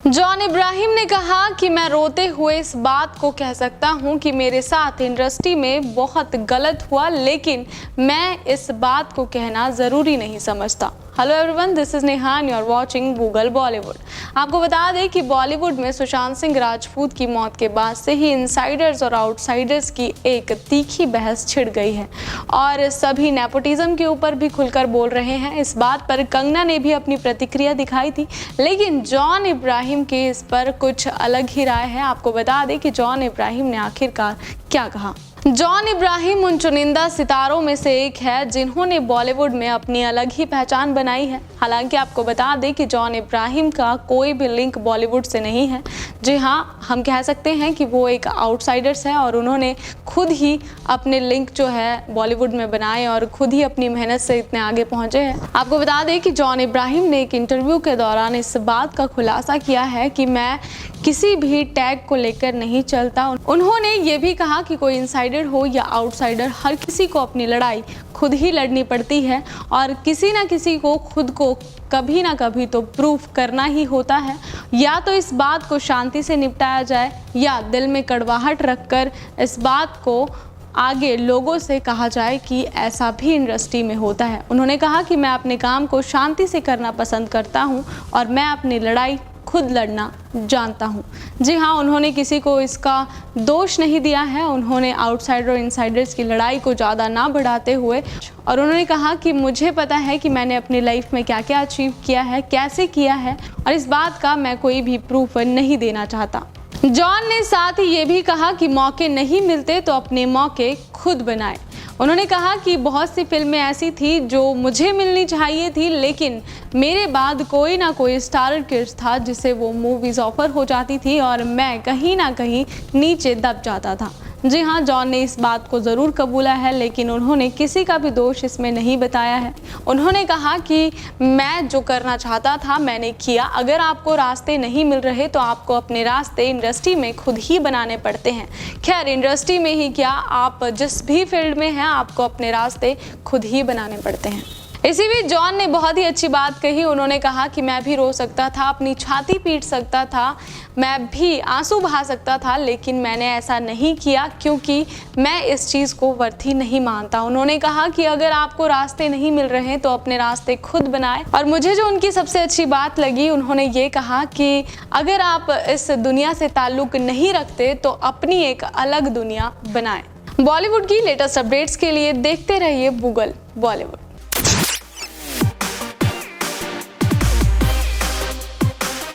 John Ibrahim ने कहा कि मैं रोते हुए इस बात को कह सकता हूं कि मेरे साथ इंडस्ट्री में बहुत गलत हुआ, लेकिन मैं इस बात को कहना ज़रूरी नहीं समझता। Hello everyone, this is Neha and you are watching Google Bollywood. आपको बता दें कि बॉलीवुड में सुशांत सिंह राजपूत की मौत के बाद से ही इनसाइडर्स और आउटसाइडर्स की एक तीखी बहस छिड़ गई है और सभी नेपोटिज्म के ऊपर भी खुलकर बोल रहे हैं। इस बात पर कंगना ने भी अपनी प्रतिक्रिया दिखाई थी, लेकिन जॉन इब्राहिम के इस पर कुछ अलग ही राय है। आपको बता दें कि जॉन इब्राहिम ने आखिरकार क्या कहा। जॉन इब्राहिम उन चुनिंदा सितारों में से एक है जिन्होंने बॉलीवुड में अपनी अलग ही पहचान बनाई है। हालांकि आपको बता दें कि जॉन इब्राहिम का कोई भी लिंक बॉलीवुड से नहीं है। जी हाँ, हम कह सकते हैं कि वो एक आउटसाइडर्स है और उन्होंने खुद ही अपने लिंक जो है बॉलीवुड में बनाए और खुद ही अपनी मेहनत से इतने आगे पहुंचे हैं। आपको बता दें कि जॉन इब्राहिम ने एक इंटरव्यू के दौरान इस बात का खुलासा किया है कि मैं किसी भी टैग को लेकर नहीं चलता। उन्होंने ये भी कहा कि कोई इनसाइडर हो या आउटसाइडर, हर किसी को अपनी लड़ाई खुद ही लड़नी पड़ती है और किसी ना किसी को खुद को कभी ना कभी तो प्रूफ करना ही होता है। या तो इस बात को शांति से निपटाया जाए या दिल में कड़वाहट रखकर इस बात को आगे लोगों से कहा जाए कि ऐसा भी इंडस्ट्री में होता है। उन्होंने कहा कि मैं अपने काम को शांति से करना पसंद करता हूं और मैं अपनी लड़ाई खुद लड़ना जानता हूं। जी हाँ, उन्होंने किसी को इसका दोष नहीं दिया है। उन्होंने आउटसाइडर और इनसाइडर्स की लड़ाई को ज़्यादा ना बढ़ाते हुए और उन्होंने कहा कि मुझे पता है कि मैंने अपनी लाइफ में क्या क्या अचीव किया है, कैसे किया है, और इस बात का मैं कोई भी प्रूफ नहीं देना चाहता। जॉन ने साथ ही ये भी कहा कि मौके नहीं मिलते तो अपने मौके खुद बनाए। उन्होंने कहा कि बहुत सी फिल्में ऐसी थी जो मुझे मिलनी चाहिए थी, लेकिन मेरे बाद कोई ना कोई स्टारर किड्स था जिसे वो मूवीज़ ऑफर हो जाती थी और मैं कहीं ना कहीं नीचे दब जाता था। जी हाँ, जॉन ने इस बात को ज़रूर कबूला है, लेकिन उन्होंने किसी का भी दोष इसमें नहीं बताया है। उन्होंने कहा कि मैं जो करना चाहता था मैंने किया। अगर आपको रास्ते नहीं मिल रहे तो आपको अपने रास्ते इंडस्ट्री में खुद ही बनाने पड़ते हैं। खैर, इंडस्ट्री में ही क्या, आप जिस भी फील्ड में हैं आपको अपने रास्ते खुद ही बनाने पड़ते हैं। इसी बीच जॉन ने बहुत ही अच्छी बात कही। उन्होंने कहा कि मैं भी रो सकता था, अपनी छाती पीट सकता था, मैं भी आंसू बहा सकता था, लेकिन मैंने ऐसा नहीं किया क्योंकि मैं इस चीज़ को वर्थी नहीं मानता। उन्होंने कहा कि अगर आपको रास्ते नहीं मिल रहे हैं तो अपने रास्ते खुद बनाएं। और मुझे जो उनकी सबसे अच्छी बात लगी, उन्होंने ये कहा कि अगर आप इस दुनिया से ताल्लुक़ नहीं रखते तो अपनी एक अलग दुनिया बनाएं। बॉलीवुड की लेटेस्ट अपडेट्स के लिए देखते रहिए गूगल बॉलीवुड।